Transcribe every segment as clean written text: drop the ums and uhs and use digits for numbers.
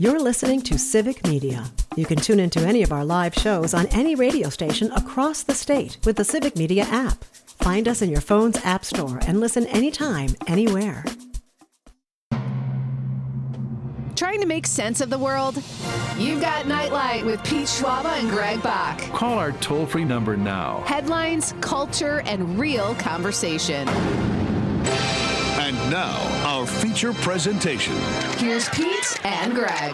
You're listening to Civic Media. You can tune into any of our live shows on any radio station across the state with the Civic Media app. Find us in your phone's app store and listen anytime, anywhere. Trying to make sense of the world? You've got Nightlight with Pete Schwaba and Greg Bach. Call our toll-free number now. Headlines, culture, and real conversation. And now, our feature presentation. Here's Pete and Greg.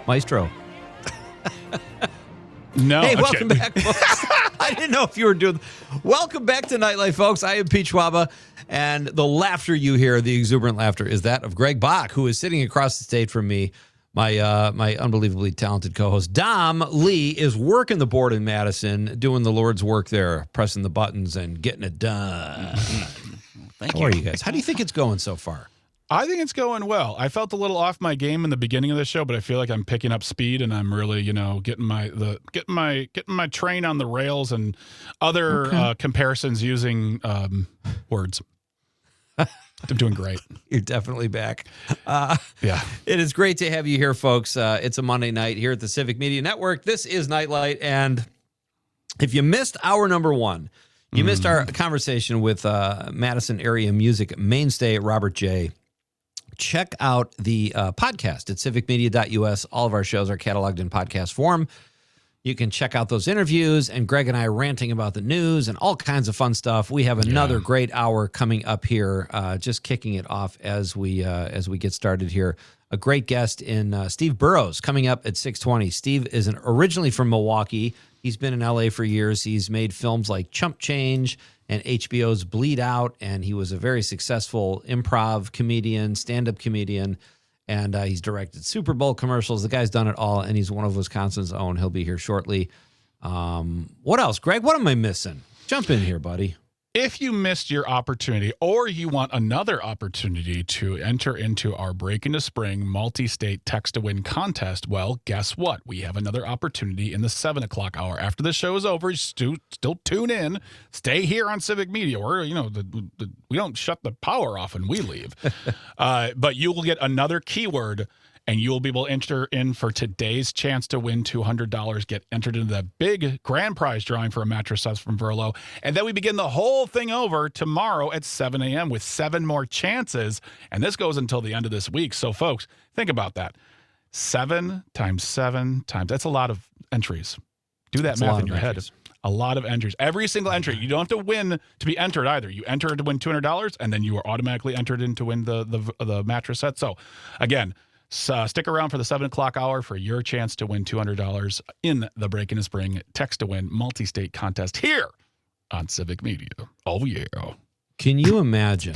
Maestro. No. Hey, welcome back, folks. I didn't know if you were doing... Welcome back to Nightlight, folks. I am Pete Schwaba, and the laughter you hear, the exuberant laughter, is that of Greg Bach, who is sitting across the stage from me. My unbelievably talented co-host, Dom Lee, is working the board in Madison, doing the Lord's work there, pressing the buttons and getting it done. Thank you. How are you guys? How do you think it's going so far? I think it's going well. I felt a little off my game in the beginning of the show, but I feel like I'm picking up speed and I'm really, getting my train on the rails and other comparisons using words. I'm doing great. You're definitely back. Yeah. It is great to have you here, folks. It's a Monday night here at the Civic Media Network. This is Nightlight, and if you missed hour number one, you missed our conversation with Madison area music mainstay Robert J. Check out the podcast at civicmedia.us. All of our shows are cataloged in podcast form. You can check out those interviews and Greg and I ranting about the news and all kinds of fun stuff. We have another great hour coming up here, just kicking it off as we get started here. A great guest in Steve Burrows coming up at 6:20. Steve is originally from Milwaukee. He's been in L.A. for years. He's made films like Chump Change and HBO's Bleed Out, and he was a very successful improv comedian, stand-up comedian. And he's directed Super Bowl commercials. The guy's done it all, and he's one of Wisconsin's own. He'll be here shortly. What else, Greg? What am I missing? Jump in here, buddy. If you missed your opportunity or you want another opportunity to enter into our Break into Spring multi-state text-to-win contest, well, guess what? We have another opportunity in the 7 o'clock hour. After the show is over, still tune in. Stay here on Civic Media. We're, we don't shut the power off when we leave. But you will get another keyword, and you will be able to enter in for today's chance to win $200, get entered into the big grand prize drawing for a mattress set from Burrows. And then we begin the whole thing over tomorrow at 7 a.m. with 7 more chances. And this goes until the end of this week. So, folks, think about that. 7 times 7 times, that's a lot of entries. Do that math in your head. A lot of entries. Every single entry. You don't have to win to be entered either. You enter to win $200, and then you are automatically entered in to win the mattress set. So, again, stick around for the 7 o'clock hour for your chance to win $200 in the Break into Spring text-to-win multi-state contest here on Civic Media. Oh, yeah. Can you imagine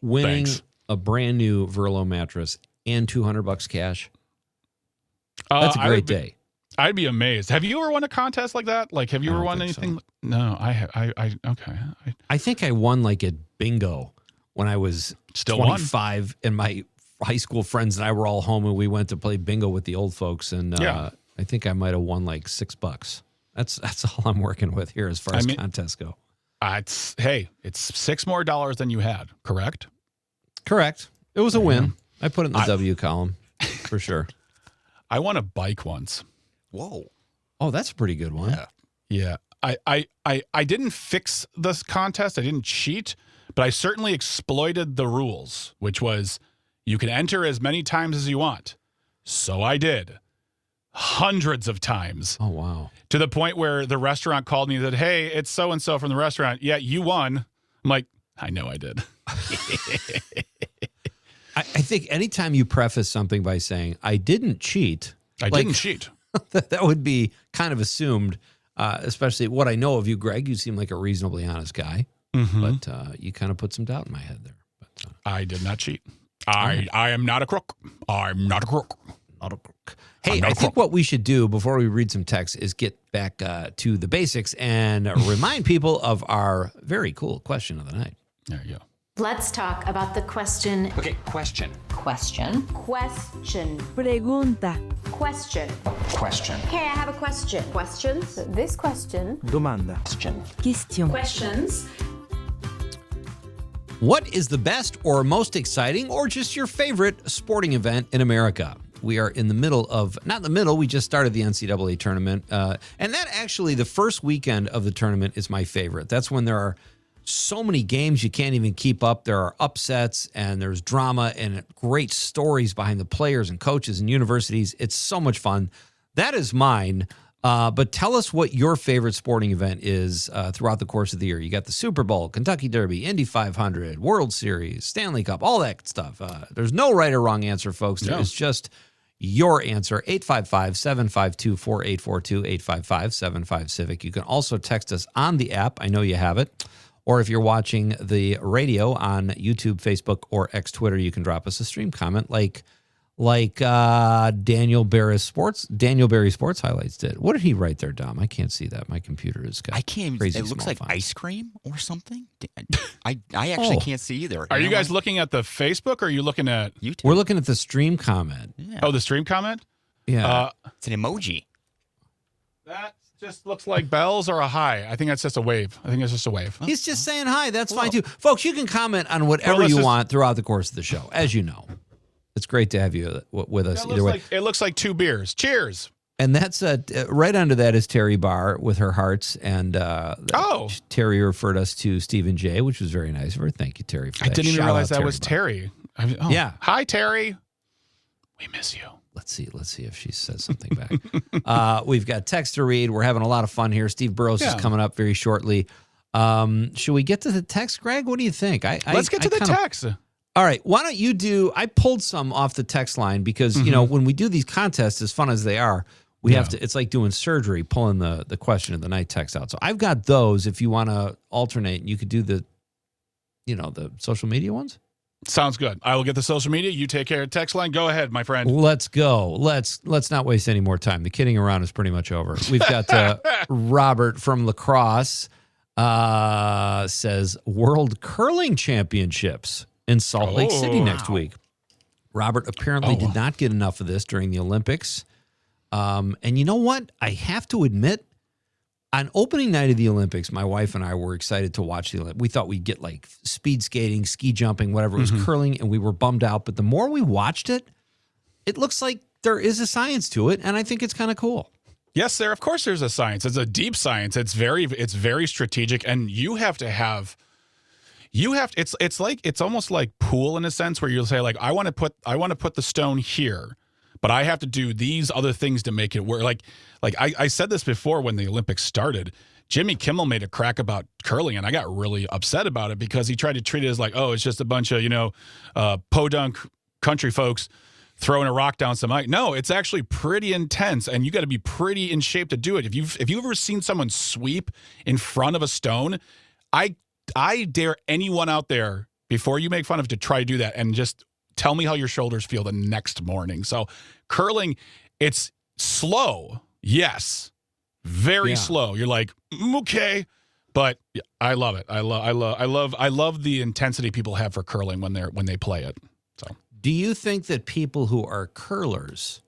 winning Thanks. a brand new Verlo mattress and $200 cash? That's a great day. I'd be amazed. Have you ever won a contest like that? Like, have you ever won anything? So. No, okay. I think I won like at bingo when I was Still 25 and my high school friends and I were all home and we went to play bingo with the old folks. And I think I might have won like $6. That's all I'm working with here as far as contests go. It's $6 more than you had, correct? Correct. It was a win. I put it in the W column for sure. I won a bike once. Whoa. Oh, that's a pretty good one. Yeah. I didn't fix this contest. I didn't cheat, but I certainly exploited the rules, which was you can enter as many times as you want. So I did. Hundreds of times. Oh, wow. To the point where the restaurant called me and said, hey, it's so-and-so from the restaurant. Yeah, you won. I'm like, I know I did. I think anytime you preface something by saying, I didn't cheat. I didn't cheat. That would be kind of assumed, especially what I know of you, Greg. You seem like a reasonably honest guy. But you kind of put some doubt in my head there. But, I did not cheat. I am not a crook. I'm not a crook. Not a crook. Hey, I think what we should do before we read some text is get back to the basics and remind people of our very cool question of the night. There you go. Let's talk about the question. Okay, question. Question. Question. Pregunta. Question. Question. Hey, I have a question. Questions? This question. Domanda. Question. Question. Questions. What is the best or most exciting or just your favorite sporting event in America? We are in the middle of, not in the middle, we just started the NCAA tournament. And that actually, the first weekend of the tournament is my favorite. That's when there are so many games you can't even keep up. There are upsets and there's drama and great stories behind the players and coaches and universities. It's so much fun. That is mine. But tell us what your favorite sporting event is throughout the course of the year. You got the Super Bowl, Kentucky Derby, Indy 500, World Series, Stanley Cup, all that stuff. There's no right or wrong answer, folks. There is just your answer. 855-752-4842, 855-75-CIVIC. You can also text us on the app. I know you have it. Or if you're watching the radio on YouTube, Facebook, or X Twitter, you can drop us a stream comment like Daniel Barry Sports Highlights did. What did he write there, Dom? I can't see that. My computer is got crazy. It looks like font. ice cream or something. I actually can't see either. Are you guys looking at the Facebook or are you looking at YouTube? We're looking at the stream comment. Yeah. Oh, the stream comment? Yeah. It's an emoji. That just looks like bells or a hi. I think that's just a wave. He's just saying hi. That's fine too. Folks, you can comment on whatever you want throughout the course of the show, as you know. It's great to have you with us either way. It looks like 2 beers. Cheers. And that's right under that is Terry Barr with her hearts. And Terry referred us to Stephen J., which was very nice of her. Thank you, Terry, for that. I didn't even realize that Terry was Barr. Terry. Yeah. Hi, Terry. We miss you. Let's see if she says something back. We've got text to read. We're having a lot of fun here. Steve Burrows is coming up very shortly. Should we get to the text, Greg? What do you think? Let's get to the text. All right. Why don't you do? I pulled some off the text line because you know when we do these contests, as fun as they are, we have to. It's like doing surgery, pulling the question of the night text out. So I've got those. If you want to alternate, you could do the social media ones. Sounds good. I will get the social media. You take care of text line. Go ahead, my friend. Let's go. Let's not waste any more time. The kidding around is pretty much over. We've got Robert from La Crosse says World Curling Championships in Salt Lake City next week. Robert apparently did not get enough of this during the Olympics. And you know what? I have to admit, on opening night of the Olympics, my wife and I were excited to watch the Olympics. We thought we'd get like speed skating, ski jumping, whatever. It was curling, and we were bummed out. But the more we watched it, it looks like there is a science to it, and I think it's kind of cool. Yes, sir. Of course, there's a science. It's a deep science. It's very strategic, and you have to have. It's almost like pool in a sense where you'll say like I want to put the stone here, but I have to do these other things to make it work. Like I said this before when the Olympics started. Jimmy Kimmel made a crack about curling, and I got really upset about it because he tried to treat it as like, oh, it's just a bunch of podunk country folks throwing a rock down some ice. No, it's actually pretty intense, and you got to be pretty in shape to do it. If you've ever seen someone sweep in front of a stone, I dare anyone out there before you make fun of it to try to do that and just tell me how your shoulders feel the next morning. So curling, it's slow. Yes. Very slow. You're like, okay. But I love it. I love the intensity people have for curling when they play it. So do you think that people who are curlers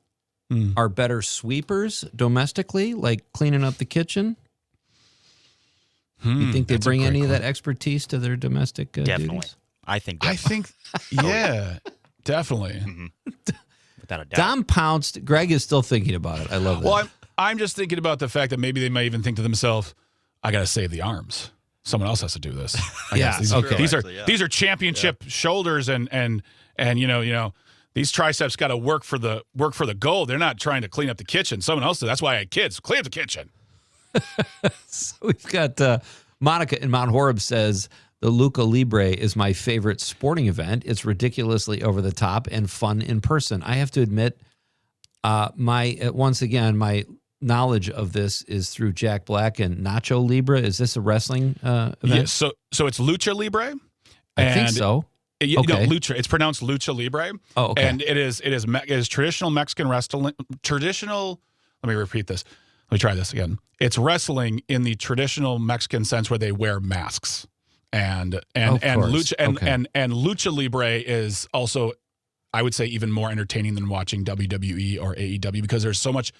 are better sweepers domestically, like cleaning up the kitchen? You think they bring any of that expertise to their domestic Definitely. duties? I think, yeah, definitely. Without a doubt. Dom pounced. Greg is still thinking about it. I love that. Well, I'm just thinking about the fact that maybe they might even think to themselves, I got to save the arms. Someone else has to do this. These are championship shoulders and these triceps got to work for the goal. They're not trying to clean up the kitchen. Someone else did. That's why I had kids. Clean up the kitchen. So we've got Monica in Mount Horeb says the Lucha Libre is my favorite sporting event. It's ridiculously over the top and fun in person. I have to admit, my knowledge of this is through Jack Black and Nacho Libre. Is this a wrestling event? Yeah, so it's Lucha Libre. I think so. Lucha. It's pronounced Lucha Libre. Oh, okay. And it is traditional Mexican wrestling. Let me repeat this. Let me try this again. It's wrestling in the traditional Mexican sense where they wear masks. and Of Lucha course. Okay. and Lucha Libre is also, I would say, even more entertaining than watching WWE or AEW because there's so much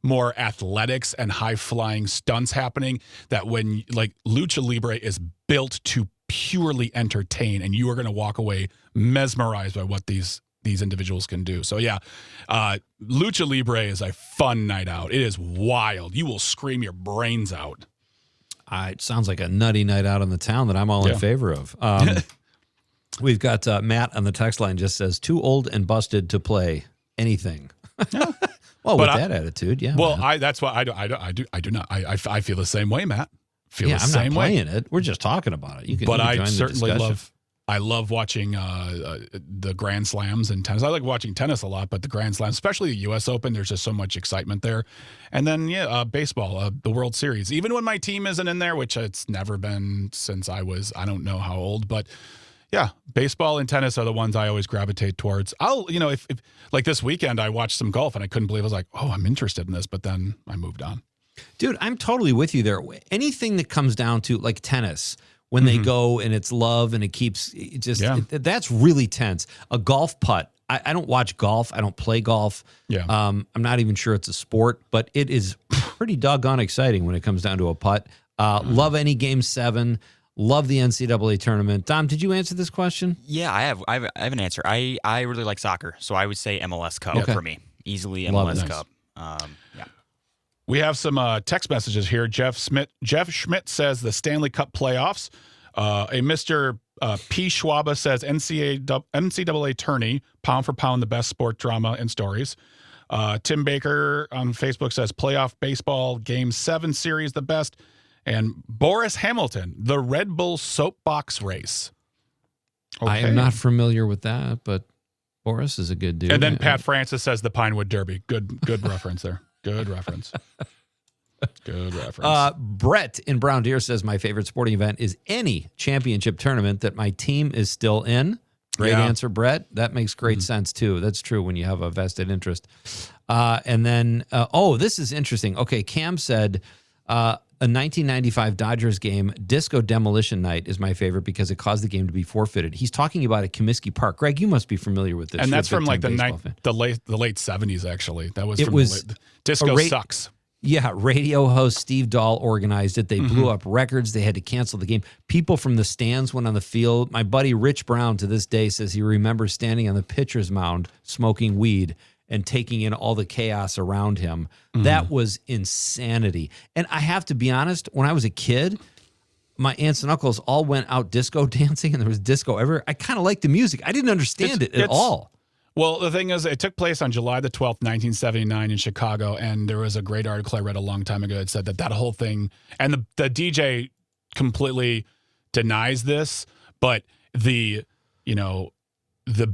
more athletics and high flying stunts happening that when like Lucha Libre is built to purely entertain, and you are going to walk away mesmerized by what these individuals can do. So yeah, Lucha Libre is a fun night out. It is wild. You will scream your brains out. It sounds like a nutty night out in the town that I'm all in favor of. We've got Matt on the text line just says, too old and busted to play anything. Well, with that attitude, yeah. Well, that's why I do not. I feel the same way, Matt. I'm not playing it. We're just talking about it. You can I certainly love. I love watching the Grand Slams in tennis. I like watching tennis a lot, but the Grand Slams, especially the U.S. Open, there's just so much excitement there. And then, baseball, the World Series. Even when my team isn't in there, which it's never been since I don't know how old, but yeah, baseball and tennis are the ones I always gravitate towards. If like this weekend, I watched some golf and I couldn't believe I was like, oh, I'm interested in this, but then I moved on. Dude, I'm totally with you there. Anything that comes down to like tennis, when they go and it's love and it keeps that's really tense. A golf putt. I don't watch golf. I don't play golf. Yeah. I'm not even sure it's a sport, but it is pretty doggone exciting when it comes down to a putt. Love any Game 7. Love the NCAA tournament. Dom, did you answer this question? Yeah, I have an answer. I really like soccer, so I would say MLS Cup for me. Easily MLS Cup. Yeah. We have some text messages here. Jeff Schmidt says the Stanley Cup playoffs. A Mr. P. Schwaba says NCAA tourney, pound for pound, the best sport drama and stories. Tim Baker on Facebook says playoff baseball, Game 7 series, the best. And Boris Hamilton, the Red Bull soapbox race. Okay. I am not familiar with that, but Boris is a good dude. And then Pat Francis says the Pinewood Derby. Good reference there. Good reference. Good reference. Brett in Brown Deer says my favorite sporting event is any championship tournament that my team is still in. Great answer, Brett. That makes great sense, too. That's true when you have a vested interest. And then, this is interesting. Okay, Cam said a 1995 Dodgers game, Disco Demolition Night, is my favorite because it caused the game to be forfeited. He's talking about at Comiskey Park. Greg, you must be familiar with this. And that's from like the late 70s, actually. That was Disco Sucks. Yeah, radio host Steve Dahl organized it. They blew up records. They had to cancel the game. People from the stands went on the field. My buddy Rich Brown to this day says he remembers standing on the pitcher's mound smoking weed and taking in all the chaos around him. That was insanity. And I have to be honest, when I was a kid, my aunts and uncles all went out disco dancing and there was disco everywhere. I kind of liked the music. I didn't understand it at all. Well, the thing is, it took place on July the 12th, 1979 in Chicago, and there was a great article I read a long time ago that said that whole thing, and the DJ completely denies this, but the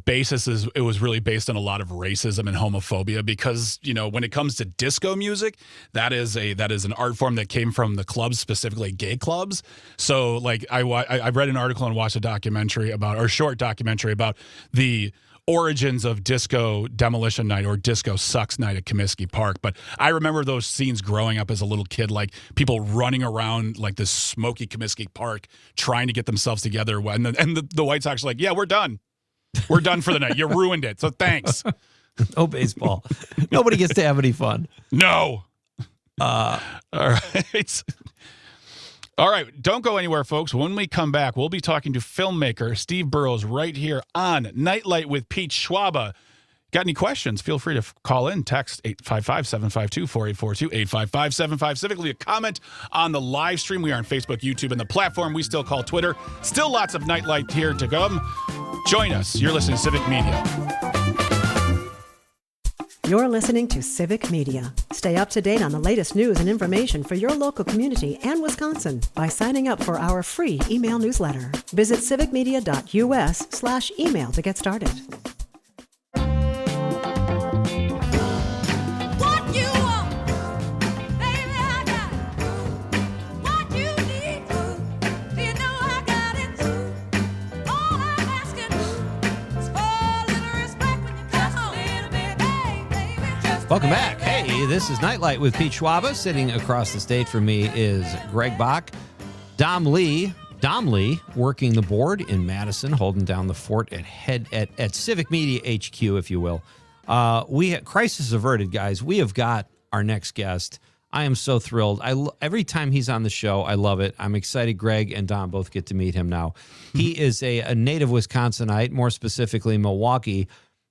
basis is it was really based on a lot of racism and homophobia because, when it comes to disco music, that is an art form that came from the clubs, specifically gay clubs. So like I read an article and watched a short documentary about the origins of Disco Demolition Night or Disco Sucks Night at Comiskey Park. But I remember those scenes growing up as a little kid, like people running around like this smoky Comiskey Park trying to get themselves together. And the White Sox are like, yeah, we're done. We're done for the night. You ruined it. So thanks. No baseball. Nobody gets to have any fun. No. All right. All right. Don't go anywhere, folks. When we come back, we'll be talking to filmmaker Steve Burrows right here on Nightlight with Pete Schwaba. Got any questions? Feel free to call in. Text 855-752-4842, 855-75-CIVIC. Leave a comment on the live stream. We are on Facebook, YouTube, and the platform we still call Twitter. Still lots of Nightlight here to come. Join us. You're listening to Civic Media. You're listening to Civic Media. Stay up to date on the latest news and information for your local community and Wisconsin by signing up for our free email newsletter. Visit civicmedia.us/email to get started. Welcome back. Hey, this is Nightlight with Pete Schwaba. Sitting across the state from me is Greg Bach. Dom Lee Domley working the board in Madison, holding down the fort at Civic Media HQ, if you will. Crisis averted, guys. We have got our next guest. I am so thrilled. Every time he's on the show, I love it. I'm excited. Greg and Don both get to meet him now. He is a native Wisconsinite, more specifically Milwaukee.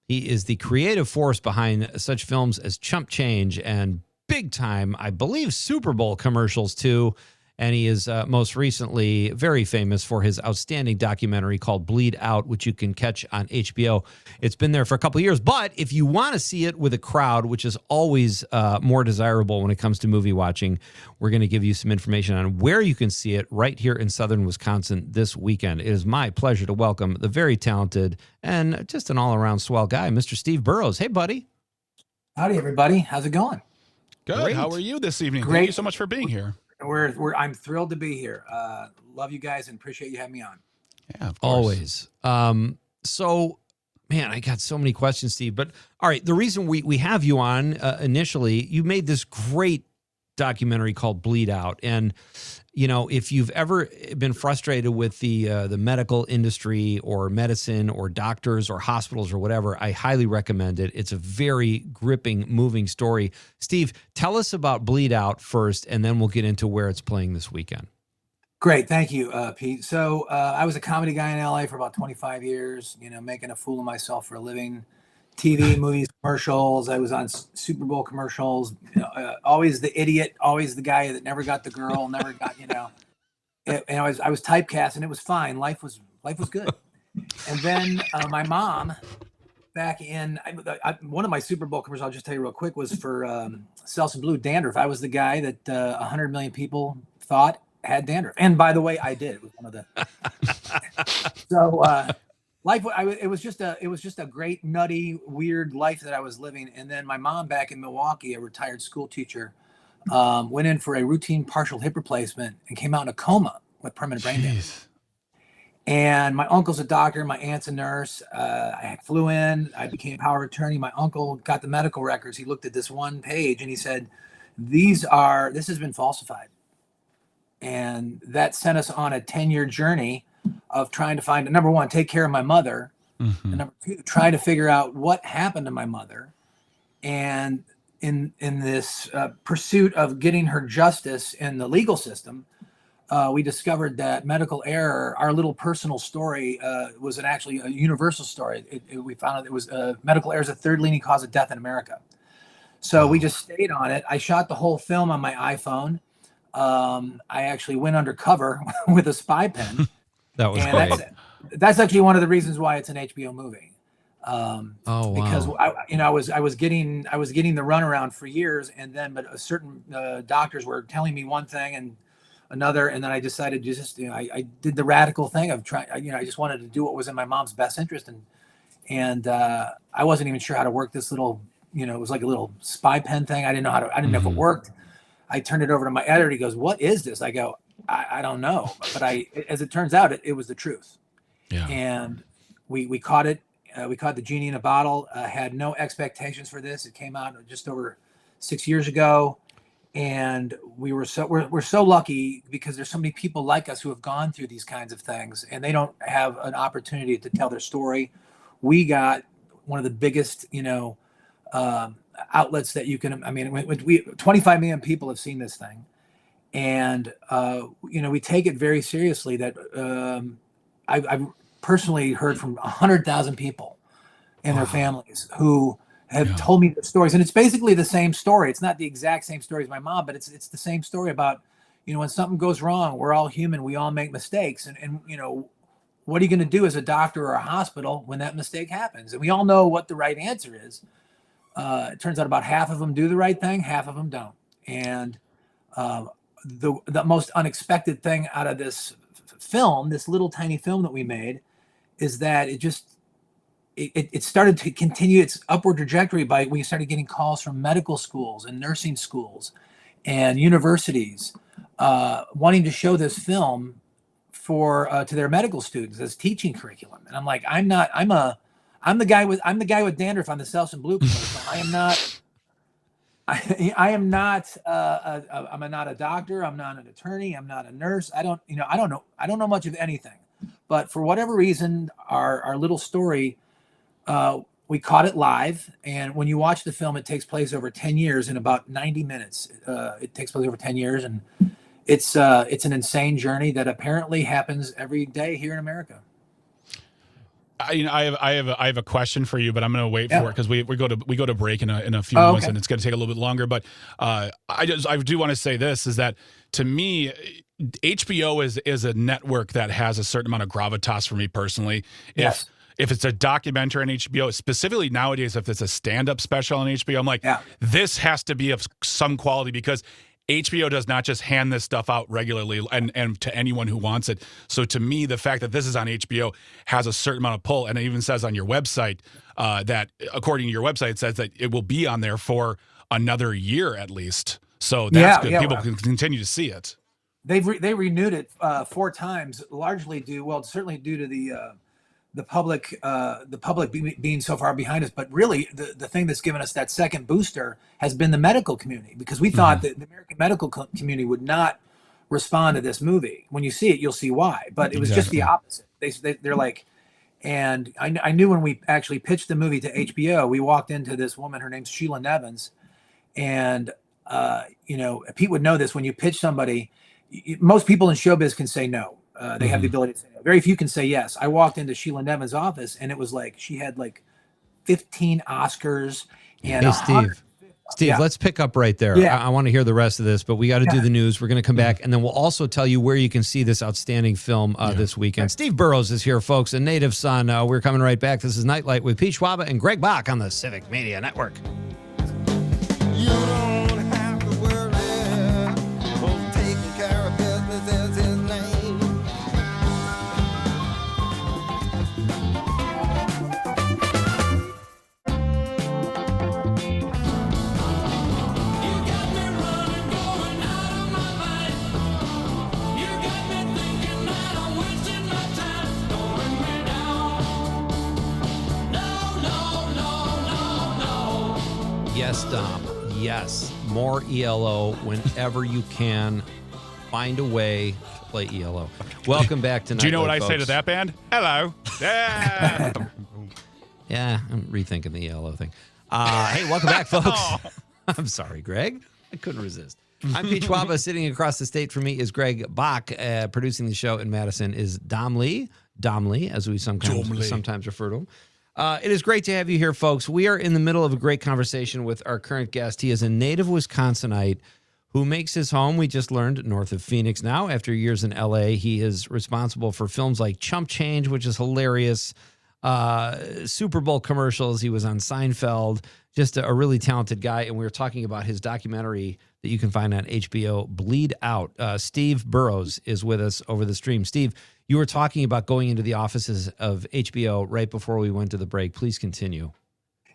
He is the creative force behind such films as Chump Change and big time, I believe, Super Bowl commercials too. And he is most recently very famous for his outstanding documentary called Bleed Out, which you can catch on HBO. It's been there for a couple of years. But if you want to see it with a crowd, which is always more desirable when it comes to movie watching, we're going to give you some information on where you can see it right here in southern Wisconsin this weekend. It is my pleasure to welcome the very talented and just an all-around swell guy, Mr. Steve Burrows. Hey, buddy. Howdy, everybody. How's it going? Good. Great. How are you this evening? Great. Thank you so much for being here. I'm thrilled to be here. Love you guys and appreciate you having me on. Yeah, of course. Always. So, man, I got so many questions, Steve. But all right, the reason we have you on initially, you made this great documentary called Bleed Out, and you know, if you've ever been frustrated with the medical industry or medicine or doctors or hospitals or whatever, I highly recommend it. It's a very gripping, moving story. Steve, tell us about Bleed Out first, and then we'll get into where it's playing this weekend. Great. Thank you, Pete. So I was a comedy guy in LA for about 25 years, you know, making a fool of myself for a living. TV, movies, commercials. I was on Super Bowl commercials. Always the idiot, always the guy that never got the girl, never got, you know. And I was typecast, and it was fine. Life was good. And then my mom, back in one of my Super Bowl commercials, I'll just tell you real quick, was for Selsun Blue dandruff. I was the guy that 100 million people thought had dandruff, and by the way, I did. It was one of the so. Life, it was just a great, nutty, weird life that I was living. And then my mom back in Milwaukee, a retired school teacher, went in for a routine partial hip replacement and came out in a coma with permanent brain damage. And my uncle's a doctor, my aunt's a nurse. I flew in, I became power of attorney. My uncle got the medical records. He looked at this one page and he said, this has been falsified. And that sent us on a 10-year journey of trying to find, number one, take care of my mother, and number two, try to figure out what happened to my mother. And in this pursuit of getting her justice in the legal system, we discovered that medical error, our little personal story, was actually a universal story. We found out it was medical error is the third leading cause of death in America. So we just stayed on it. I shot the whole film on my iPhone. I actually went undercover with a spy pen. That was great. That's actually one of the reasons why it's an HBO movie. Wow. Because I was getting the runaround for years, but a certain doctors were telling me one thing and another, and then I decided to just I did the radical thing of trying. I just wanted to do what was in my mom's best interest, and I wasn't even sure how to work this little. It was like a little spy pen thing. I didn't know know if it worked. I turned it over to my editor. He goes, "What is this?" I go, I don't know, but as it turns out, it was the truth. Yeah. And we caught it. We caught the genie in a bottle. Had no expectations for this. It came out just over 6 years ago, and we're so lucky because there's so many people like us who have gone through these kinds of things, and they don't have an opportunity to tell their story. We got one of the biggest, outlets that you can. I mean, 25 million people have seen this thing. And, we take it very seriously that I've personally heard from 100,000 people and their families who have told me the stories. And it's basically the same story. It's not the exact same story as my mom, but it's the same story about, when something goes wrong, we're all human. We all make mistakes. And what are you going to do as a doctor or a hospital when that mistake happens? And we all know what the right answer is. It turns out about half of them do the right thing, half of them don't. And the most unexpected thing out of this film, this little tiny film that we made, is that it started to continue its upward trajectory by we started getting calls from medical schools and nursing schools and universities wanting to show this film to their medical students as teaching curriculum. And I'm like, I'm the guy with dandruff on the Selsun Blue commercial. I am not. I am not I'm not a doctor. I'm not an attorney. I'm not a nurse. I don't know much of anything. But for whatever reason, our little story, we caught it live. And when you watch the film, it takes place over 10 years in about 90 minutes. It takes place over 10 years, and it's an insane journey that apparently happens every day here in America. I have a question for you, but I'm going to wait for it because we go to break in a few moments, okay. and it's going to take a little bit longer. But I do want to say this is that to me, HBO is a network that has a certain amount of gravitas for me personally. Yes. If it's a documentary on HBO, specifically nowadays, if it's a stand-up special on HBO, I'm like, this has to be of some quality because HBO does not just hand this stuff out regularly and to anyone who wants it. So to me, the fact that this is on HBO has a certain amount of pull. And it even says on your website that, according to your website, it says that it will be on there for another year at least. So that's good. People can continue to see it. They renewed it 4 times, largely certainly due to the public being so far behind us. But really, the thing that's given us that second booster has been the medical community, because we thought that the American medical community would not respond to this movie. When you see it, you'll see why. But it was just the opposite. They're like, and I knew when we actually pitched the movie to HBO, we walked into this woman, her name's Sheila Nevins, and Pete would know this. When you pitch somebody, most people in showbiz can say no. They have the ability to say no. Very few can say yes. I walked into Sheila Nevin's office, and it was like she had like 15 Oscars. And hey, Steve, let's pick up right there. Yeah. I want to hear the rest of this, but we got to do the news. We're going to come back, and then we'll also tell you where you can see this outstanding film this weekend. Steve Burrows is here, folks, a native son. We're coming right back. This is Nightlight with Pete Schwaba and Greg Bach on the Civic Media Network. You don't have to worry, for taking care of business is his name. Yes, Dom. Yes. More ELO whenever you can. Find a way to play ELO. Welcome back to Nightlight. Do you know what I folks. say to that band? Hello. Yeah. Yeah, I'm rethinking the ELO thing. Hey, welcome back, folks. I'm sorry, Greg. I couldn't resist. I'm Pete Schwaba. Sitting across the state from me is Greg Bach. Producing the show in Madison is Dom Lee, as we sometimes refer to him. It is great to have you here, folks. We are in the middle of a great conversation with our current guest. He is a native Wisconsinite who makes his home, we just learned, north of Phoenix now. After years in L.A., he is responsible for films like Chump Change, which is hilarious, Super Bowl commercials. He was on Seinfeld, just a really talented guy. And we were talking about his documentary that you can find on HBO, Bleed Out. Steve Burrows is with us over the stream. Steve, you were talking about going into the offices of HBO right before we went to the break. Please continue.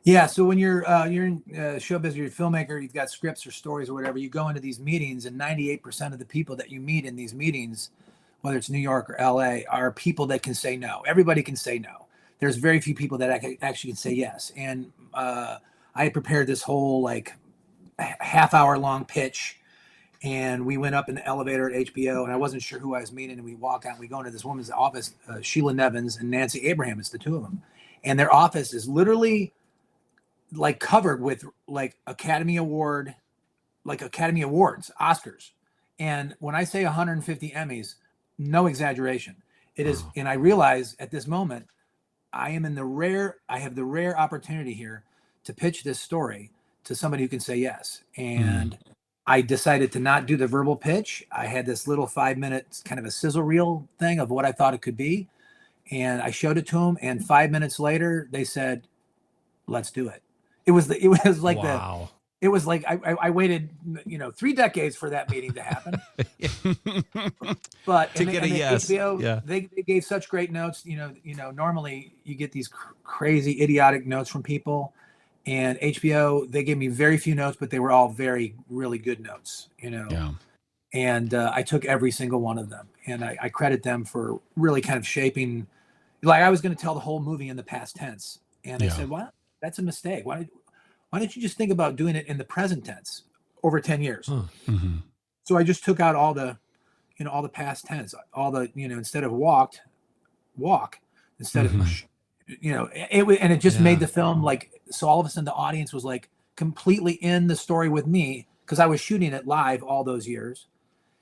Yeah. So when you're in showbiz, you're a filmmaker, you've got scripts or stories or whatever, you go into these meetings, and 98% of the people that you meet in these meetings, whether it's New York or LA, are people that can say no. Everybody can say no. There's very few people that actually can say yes. And I had prepared this whole like half-hour long pitch, and we went up in the elevator at HBO, and I wasn't sure who I was meeting. And we walk out, and we go into this woman's office, Sheila Nevins and Nancy Abraham. It's the two of them, and their office is literally like covered with like Academy Awards, Oscars. And when I say 150 Emmys, no exaggeration, it is. And I realize at this moment, I have the rare opportunity here to pitch this story to somebody who can say yes. And I decided to not do the verbal pitch. I had this little 5 minutes kind of a sizzle reel thing of what I thought it could be. And I showed it to them. And 5 minutes later, they said, let's do it. It was like I waited, 3 decades for that meeting to happen. But to get a yes. HBO, they gave such great notes. Normally you get these crazy idiotic notes from people, and HBO, they gave me very few notes, but they were all really good notes, Yeah. And I took every single one of them, and I credit them for really kind of shaping, like I was going to tell the whole movie in the past tense. And I said, well, that's a mistake. why don't you just think about doing it in the present tense over 10 years? Mm-hmm. So I just took out all the, all the past tense, all the, instead of walk, instead of, and it just made the film like, so all of a sudden the audience was like completely in the story with me because I was shooting it live all those years.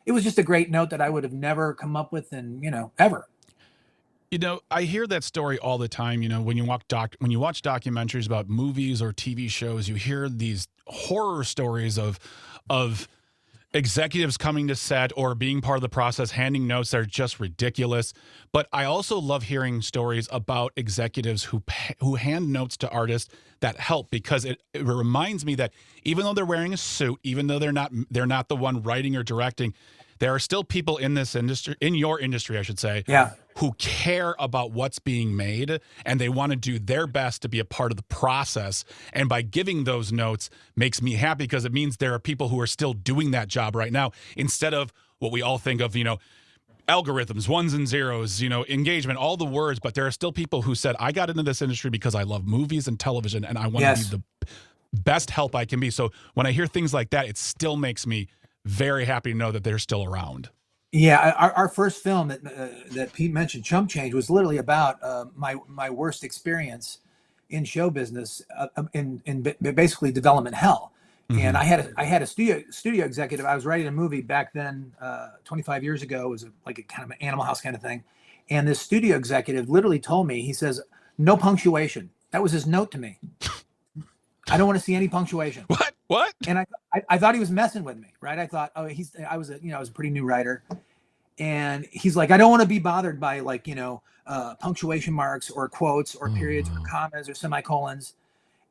It was just a great note that I would have never come up with ever. I hear that story all the time. When you watch documentaries about movies or TV shows, you hear these horror stories of executives coming to set or being part of the process, handing notes that are just ridiculous. But I also love hearing stories about executives who hand notes to artists that help, because it reminds me that even though they're wearing a suit, even though they're not the one writing or directing, there are still people in this industry, in your industry, I should say, who care about what's being made, and they want to do their best to be a part of the process. And by giving those notes makes me happy, because it means there are people who are still doing that job right now, instead of what we all think of, algorithms, ones and zeros, engagement, all the words. But there are still people who said, I got into this industry because I love movies and television, and I want to be the best help I can be. So when I hear things like that, it still makes me very happy to know that they're still around. Yeah, our first film that Pete mentioned, Chump Change, was literally about my worst experience in show business, in basically development hell. Mm-hmm. And I had a studio executive. I was writing a movie back then, 25 years ago. It was like a kind of an Animal House kind of thing. And this studio executive literally told me, he says, no punctuation. That was his note to me. I don't want to see any punctuation. What? And I thought he was messing with me, right? I thought, I was a pretty new writer, and he's like, I don't want to be bothered by punctuation marks or quotes or periods or commas or semicolons.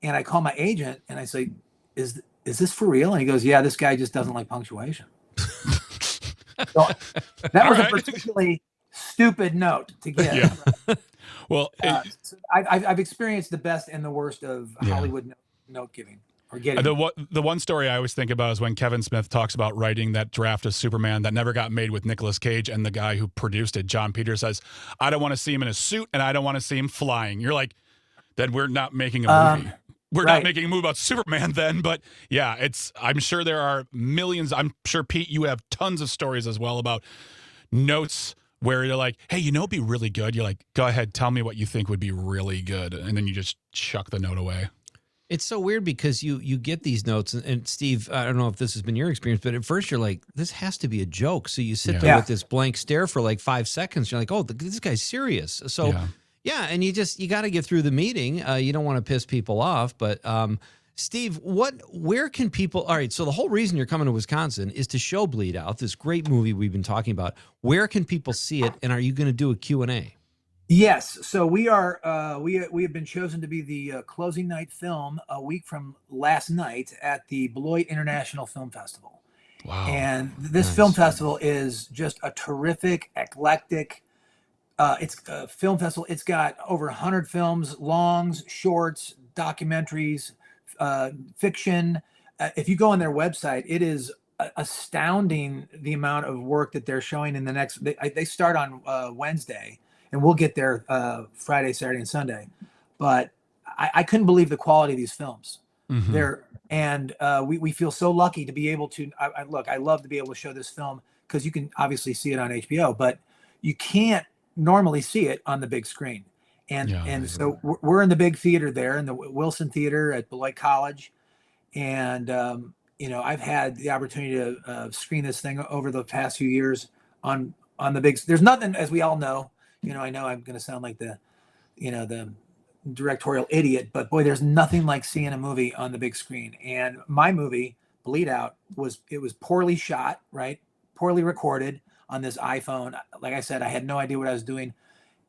And I call my agent and I say, is this for real? And he goes, yeah, this guy just doesn't like punctuation. So that was a particularly stupid note to give. Yeah. Well, so I've experienced the best and the worst of Hollywood note giving. The one story I always think about is when Kevin Smith talks about writing that draft of Superman that never got made with Nicolas Cage, and the guy who produced it, John Peters, says, I don't want to see him in a suit and I don't want to see him flying. You're like, then we're not making a movie. We're not making a movie about Superman then. But yeah, I'm sure there are millions. I'm sure, Pete, you have tons of stories as well about notes where you're like, hey, it'd be really good. You're like, go ahead, tell me what you think would be really good. And then you just chuck the note away. It's so weird because you get these notes, and Steve, I don't know if this has been your experience, but at first you're like, this has to be a joke. So you sit there with this blank stare for like 5 seconds. You're like, oh, this guy's serious. So and you got to get through the meeting. You don't want to piss people off, but Steve, where can people? All right, so the whole reason you're coming to Wisconsin is to show Bleed Out, this great movie we've been talking about. Where can people see it, and are you going to do a Q&A? Yes. So we are, we have been chosen to be the closing night film a week from last night at the Beloit International Film Festival. Wow. And this film festival is just a terrific, eclectic, it's a film festival. It's got over 100 films, longs, shorts, documentaries, fiction. If you go on their website, it is astounding the amount of work that they're showing in the next, they start on Wednesday. And we'll get there Friday, Saturday, and Sunday. But I couldn't believe the quality of these films. Mm-hmm. We feel so lucky to be able to. I love to be able to show this film because you can obviously see it on HBO, but you can't normally see it on the big screen. So we're in the big theater there, in the Wilson Theater at Beloit College, and I've had the opportunity to screen this thing over the past few years on the big. There's nothing, as we all know. I know I'm going to sound like the directorial idiot, but boy, there's nothing like seeing a movie on the big screen. And my movie, Bleed Out, was poorly shot, right? Poorly recorded on this iPhone. Like I said, I had no idea what I was doing.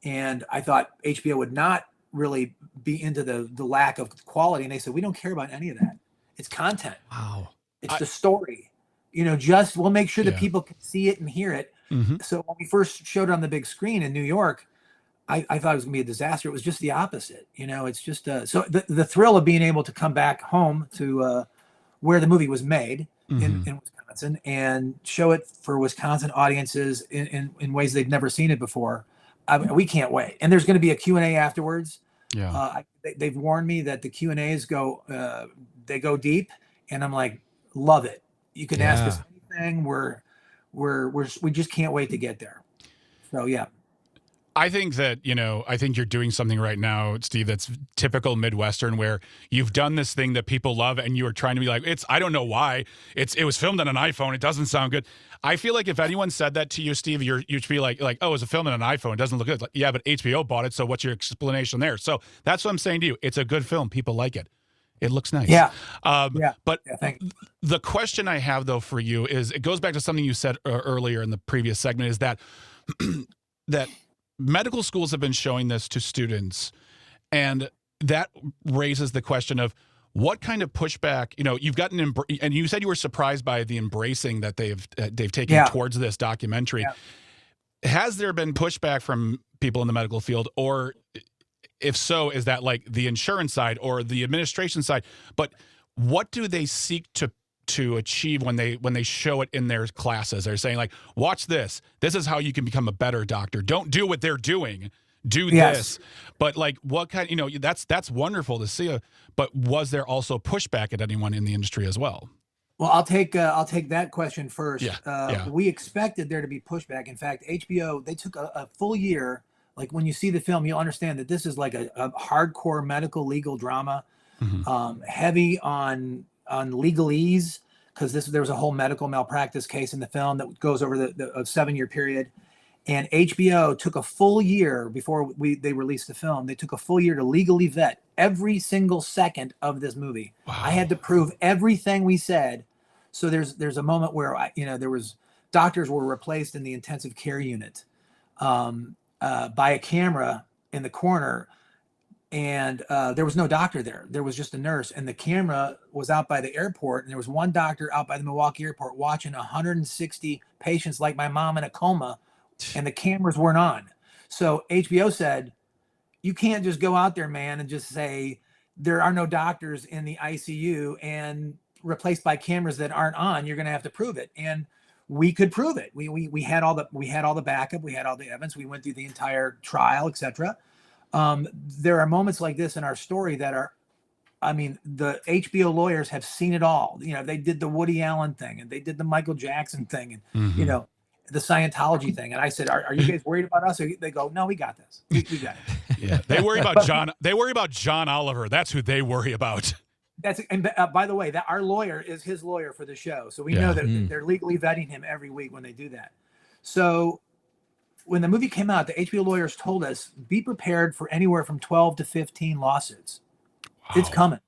And I thought HBO would not really be into the lack of quality. And they said, we don't care about any of that. It's content. Wow. It's the story. We'll make sure that people can see it and hear it. Mm-hmm. So when we first showed it on the big screen in New York, I thought it was going to be a disaster. It was just the opposite. It's just so the thrill of being able to come back home to where the movie was made in Wisconsin and show it for Wisconsin audiences in ways they've never seen it before. We can't wait. And there's going to be a Q&A afterwards. Yeah. They've warned me that the Q&As go deep, and I'm like, love it. You can ask us anything. We just can't wait to get there. So yeah. I think that, I think you're doing something right now, Steve, that's typical Midwestern, where you've done this thing that people love and you are trying to be like, I don't know why. It was filmed on an iPhone. It doesn't sound good. I feel like if anyone said that to you, Steve, you'd be like, oh, it was a film on an iPhone. It doesn't look good. Like, yeah, but HBO bought it. So what's your explanation there? So that's what I'm saying to you. It's a good film. People like it. It looks nice. Yeah. But thank you. The question I have, though, for you is, it goes back to something you said earlier in the previous segment, is that that medical schools have been showing this to students, and that raises the question of what kind of pushback, you've gotten, and you said you were surprised by the embracing that they've taken towards this documentary. Yeah. Has there been pushback from people in the medical field, or if so, is that like the insurance side or the administration side? But what do they seek to achieve when they show it in their classes? They're saying, like, watch this. This is how you can become a better doctor. Don't do what they're doing. Do this. But like, what kind? That's wonderful to see. But was there also pushback at anyone in the industry as well? Well, I'll take that question first. Yeah. We expected there to be pushback. In fact, HBO, they took a full year. Like, when you see the film, you'll understand that this is like a hardcore medical legal drama, heavy on legalese, because there was a whole medical malpractice case in the film that goes over the 7-year period. And HBO took a full year before they released the film. They took a full year to legally vet every single second of this movie. Wow. I had to prove everything we said. So there's a moment where doctors were replaced in the intensive care unit by a camera in the corner. And there was no doctor there. There was just a nurse, and the camera was out by the airport. And there was one doctor out by the Milwaukee airport watching 160 patients like my mom in a coma, and the cameras weren't on. So HBO said, you can't just go out there, man, and just say there are no doctors in the ICU and replaced by cameras that aren't on. You're going to have to prove it. And we could prove it. We had all the backup. We had all the evidence. We went through the entire trial, etc. There are moments like this in our story that are, the HBO lawyers have seen it all. They did the Woody Allen thing, and they did the Michael Jackson thing, and the Scientology thing. And I said, are you guys worried about us? They go, no, we got this. We got it. Yeah, they worry about John. They worry about John Oliver. That's who they worry about. And by the way, that our lawyer is his lawyer for the show, so we know that they're legally vetting him every week when they do that. So when the movie came out, the HBO lawyers told us, be prepared for anywhere from 12 to 15 lawsuits. Wow. It's coming.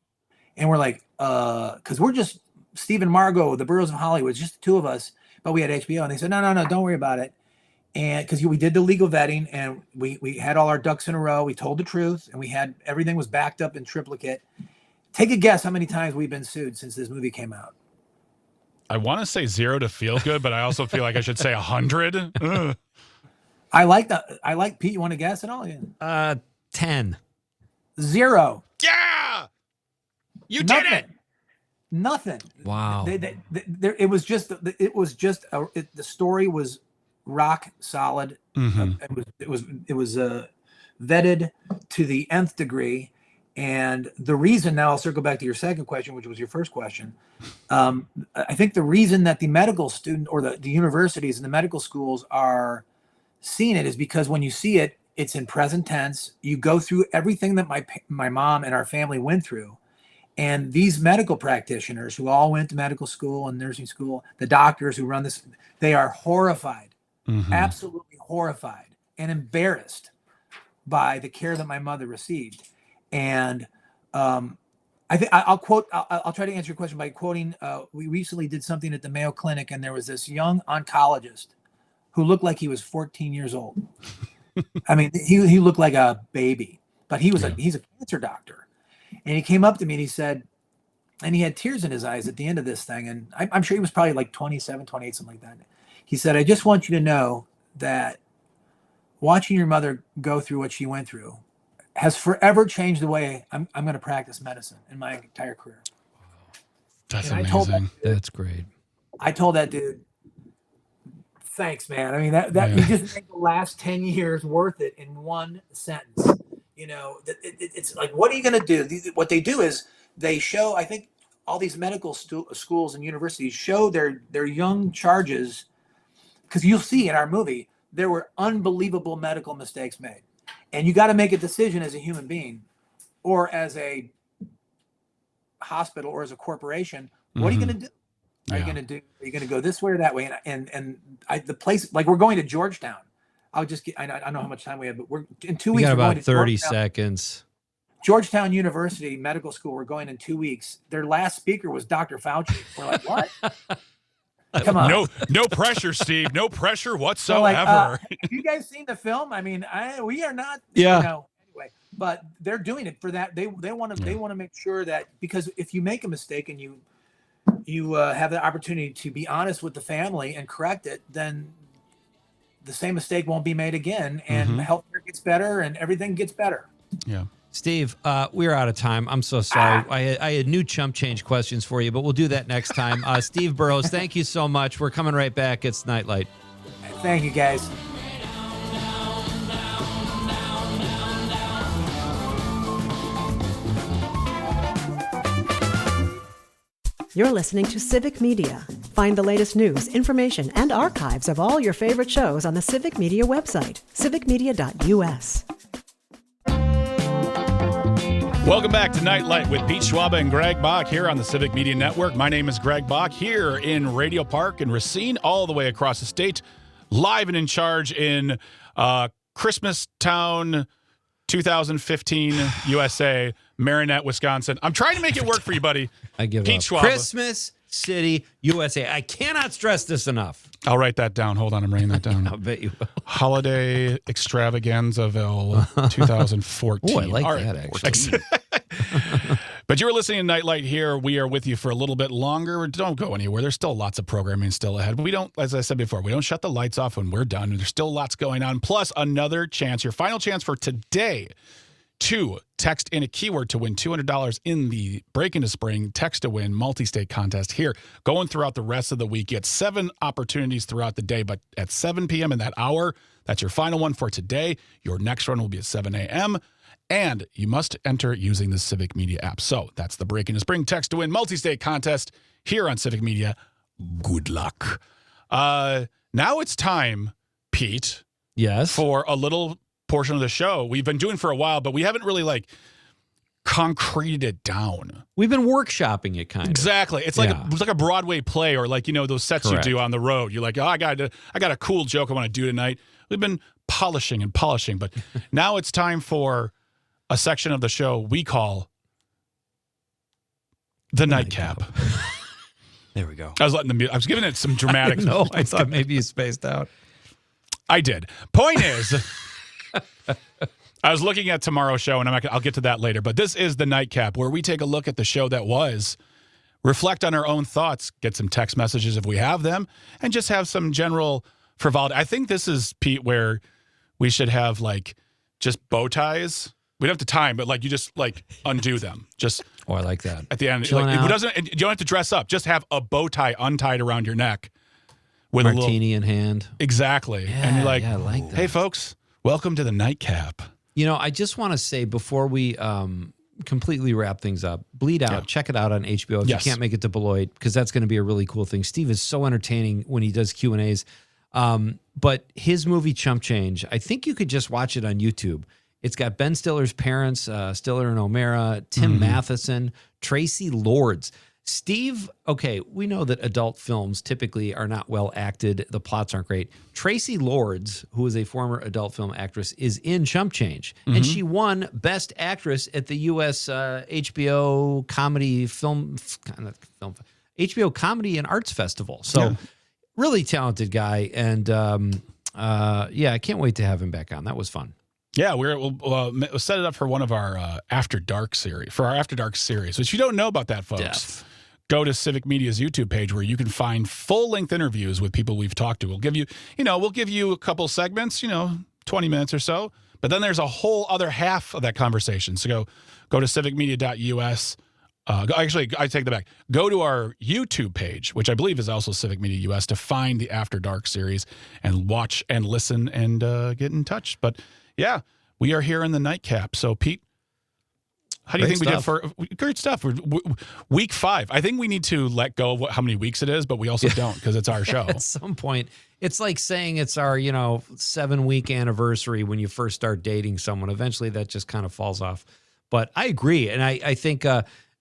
And we're like, because we're just Steve and Margot, the Burrows of Hollywood, just the two of us, but we had HBO. And they said, no, don't worry about it. And because we did the legal vetting, and we had all our ducks in a row. We told the truth, and everything was backed up in triplicate. Take a guess how many times we've been sued since this movie came out. I want to say 0 to feel good, but I also feel like I should say 100. I like Pete. You want to guess at all? 10. 0. Yeah, you did it. Nothing. Wow. It was just the story was rock solid. It was vetted to the nth degree. And the reason, now I'll circle back to your second question, which was your first question. I think the reason that the medical student or the universities and the medical schools are seeing it is because when you see it, it's in present tense. You go through everything that my mom and our family went through. And these medical practitioners who all went to medical school and nursing school, the doctors who run this, they are horrified, absolutely horrified and embarrassed by the care that my mother received. And I think I'll try to answer your question by quoting, we recently did something at the Mayo Clinic, and there was this young oncologist who looked like he was 14 years old. He looked like a baby, but he's a cancer doctor. And he came up to me and he said, and he had tears in his eyes at the end of this thing. And I'm sure he was probably like 27, 28, something like that. He said, I just want you to know that watching your mother go through what she went through has forever changed the way I'm going to practice medicine in my entire career. That's and amazing. That's great. I told that dude, thanks, man. That you just made the last 10 years worth it in one sentence. it's like, what are you going to do? What they do is they show, I think all these medical schools and universities show their young charges, because you'll see in our movie, there were unbelievable medical mistakes made. And you got to make a decision as a human being or as a hospital or as a corporation. What are you going to do? Are you going to go this way or that way? And the place, like, we're going to Georgetown. I don't know how much time we have, but we're in 2 weeks. We got we're about going to 30 Georgetown. Seconds. Georgetown University Medical School. We're going in 2 weeks. Their last speaker was Dr. Fauci. We're like, what? Come on. No pressure, Steve. No pressure whatsoever. So, like, have you guys seen the film? I mean, we are not. Anyway, but they're doing it for that. They want to make sure that, because if you make a mistake and you have the opportunity to be honest with the family and correct it, then the same mistake won't be made again, and healthcare gets better and everything gets better. Yeah. Steve, we're out of time. I'm so sorry. I had new chump change questions for you, but we'll do that next time. Steve Burrows, thank you so much. We're coming right back. It's Nightlight. Thank you, guys. You're listening to Civic Media. Find the latest news, information, and archives of all your favorite shows on the Civic Media website, civicmedia.us. Welcome back to Nightlight with Pete Schwaba and Greg Bach here on the Civic Media Network. My name is Greg Bach here in Radio Park in Racine, all the way across the state, live and in charge in Christmas Town, 2015, USA, Marinette, Wisconsin. I'm trying to make it work for you, buddy. I give Pete up. Schwaba. Christmas City, USA. I cannot stress this enough. I'll write that down. Hold on, I'm writing that down. I'll bet you will. Holiday Extravagazaville 2014. Oh, I like that, actually. But you were listening to Nightlight here. We are with you for a little bit longer. Don't go anywhere. There's still lots of programming still ahead. We don't, as I said before, we don't shut the lights off when we're done. There's still lots going on. Plus, another chance, your final chance for today, to text in a keyword to win $200 in the Break Into Spring Text to Win multi-state contest here. Going throughout the rest of the week. You get 7 opportunities throughout the day, but at 7 p.m. in that hour, that's your final one for today. Your next one will be at 7 a.m., and you must enter using the Civic Media app. So that's the Break Into Spring Text to Win multi-state contest here on Civic Media. Good luck. Now it's time, Pete. Yes. For a little portion of the show we've been doing for a while, but we haven't really concreted it down. We've been workshopping it kind of. Exactly. It's like a Broadway play, or those sets Correct. you do on the road. You're like, oh, I got a cool joke I want to do tonight. We've been polishing, but now it's time for a section of the show we call the Nightcap. There we go. I was giving it some dramatic. No, I thought maybe you spaced out. I did. Point is, I was looking at tomorrow's show, and I'll get to that later. But this is the Nightcap, where we take a look at the show that was, reflect on our own thoughts, get some text messages if we have them, and just have some general frivolity. I think this is, Pete, where we should have just bow ties. We don't have to tie them, but you just undo them. Just I like that. At the end, You don't have to dress up. Just have a bow tie untied around your neck with martini in hand. Exactly. Yeah, and you're like, I like that. Hey, folks, welcome to the Nightcap. I just want to say before we completely wrap things up, Bleed Out, check it out on HBO if you can't make it to Beloit, because that's going to be a really cool thing. Steve is so entertaining when he does Q&As. But his movie Chump Change, I think you could just watch it on YouTube. It's got Ben Stiller's parents, Stiller and O'Mara, Tim Matheson, Tracy Lords. Steve, okay, we know that adult films typically are not well acted. The plots aren't great. Tracy Lords, who is a former adult film actress, is in Chump Change. And she won Best Actress at the U.S. HBO Comedy HBO Comedy and Arts Festival. So really talented guy. And I can't wait to have him back on. That was fun. Yeah, we'll set it up for one of our After Dark series, which if you don't know about that, folks, go to Civic Media's YouTube page where you can find full-length interviews with people we've talked to. We'll give you a couple segments, 20 minutes or so, but then there's a whole other half of that conversation. So go to civicmedia.us. Actually, I take that back. Go to our YouTube page, which I believe is also Civic Media US, to find the After Dark series and watch and listen and get in touch. But yeah, we are here in the nightcap. So, Pete, how do you think we did for great stuff? Week 5. I think we need to let go of how many weeks it is, but we also don't because it's our show. At some point, it's like saying it's our 7-week anniversary when you first start dating someone. Eventually, that just kind of falls off. But I agree, and I think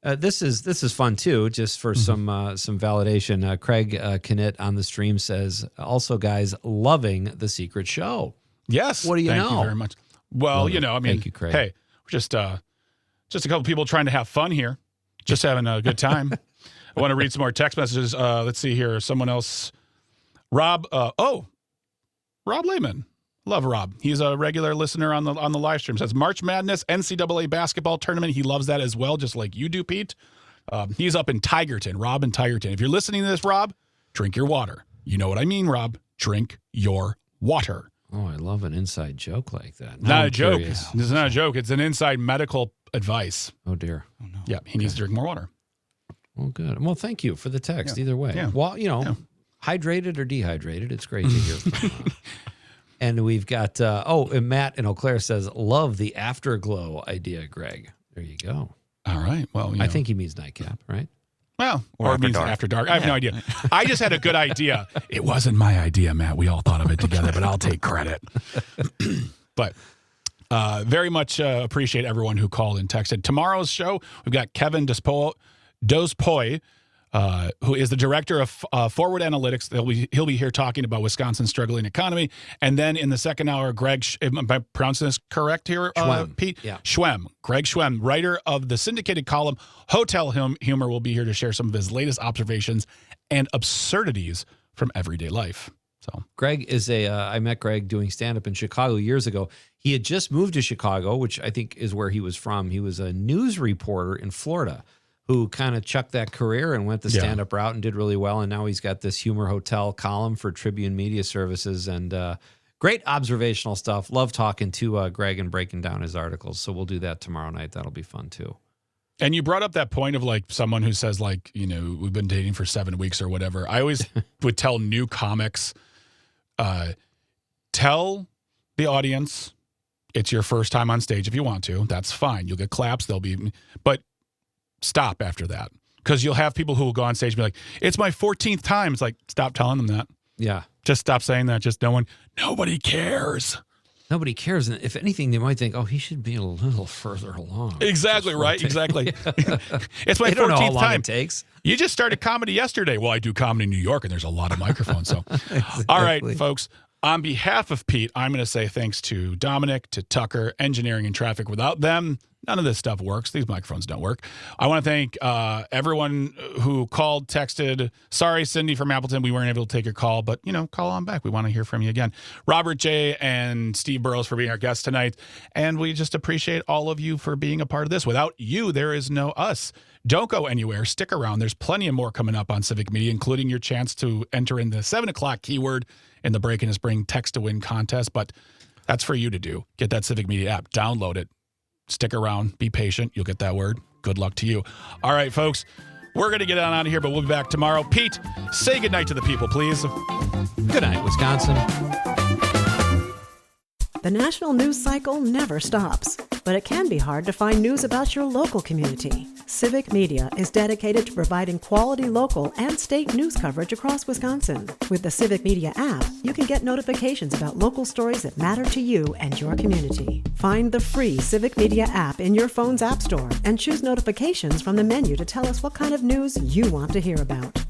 this is fun too, just for some validation. Craig Knitt on the stream says, also, guys, loving The Secret Show. Yes, what do you know? Thank you very much. Well, I mean, thank you, Craig. Hey, we're just a couple people trying to have fun here, just having a good time. I want to read some more text messages. Let's see here. Someone else, Rob. Rob Lehman. Love Rob. He's a regular listener on the live stream. Says March Madness NCAA basketball tournament. He loves that as well, just like you do, Pete. He's up in Tigerton. Rob in Tigerton. If you're listening to this, Rob, drink your water. You know what I mean, Rob. Drink your water. Oh, I love an inside joke like that. Not a joke. It's not a joke. It's an inside medical advice. Oh, dear. Oh, no. Yeah, he needs to drink more water. Well, good. Well, thank you for the text either way. Yeah. Well, hydrated or dehydrated, it's great to hear from And we've got, and Matt in Eau Claire says, love the afterglow idea, Greg. There you go. All right. Well, I think he means nightcap, right? Well, or it means after dark. I have no idea. I just had a good idea. It wasn't my idea, Matt. We all thought of it together, but I'll take credit. But very much appreciate everyone who called and texted. Tomorrow's show, we've got Kevin Dospoy, who is the director of Forward Analytics. He'll be here talking about Wisconsin's struggling economy. And then in the second hour, Greg, am I pronouncing this correct here, Pete? Yeah. Schwemm. Greg Schwemm, writer of the syndicated column Hotel Humor, will be here to share some of his latest observations and absurdities from everyday life. So Greg is I met Greg doing stand-up in Chicago years ago. He had just moved to Chicago, which I think is where he was from. He was a news reporter in Florida who kind of chucked that career and went the stand-up route and did really well. And now he's got this Humor Hotel column for Tribune Media Services and great observational stuff. Love talking to Greg and breaking down his articles. So we'll do that tomorrow night. That'll be fun too. And you brought up that point of like someone who says like, we've been dating for 7 weeks or whatever. I always would tell new comics, tell the audience it's your first time on stage if you want to. That's fine. You'll get claps. But stop after that, because you'll have people who will go on stage and be like, it's my 14th time. It's like, stop telling them that. Yeah. Just stop saying that. Just nobody cares. Nobody cares. And if anything, they might think, he should be a little further along. Exactly, right? Exactly. It's my 14th don't know how long time. It takes. You just started comedy yesterday. Well, I do comedy in New York, and there's a lot of microphones. So, Exactly. All right, folks. On behalf of Pete, I'm going to say thanks to Dominic, to Tucker, engineering and traffic. Without them, none of this stuff works. These microphones don't work. I want to thank everyone who called, texted. Sorry, Cindy from Appleton, we weren't able to take your call, but, call on back. We want to hear from you again. Robert J. and Steve Burrows for being our guests tonight. And we just appreciate all of you for being a part of this. Without you, there is no us. Don't go anywhere. Stick around. There's plenty of more coming up on Civic Media, including your chance to enter in the 7 o'clock keyword in the Break in the Spring Text to Win contest. But that's for you to do. Get that Civic Media app. Download it. Stick around. Be patient. You'll get that word. Good luck to you. All right, folks. We're going to get on out of here, but we'll be back tomorrow. Pete, say goodnight to the people, please. Good night, Wisconsin. The national news cycle never stops, but it can be hard to find news about your local community. Civic Media is dedicated to providing quality local and state news coverage across Wisconsin. With the Civic Media app, you can get notifications about local stories that matter to you and your community. Find the free Civic Media app in your phone's app store and choose notifications from the menu to tell us what kind of news you want to hear about.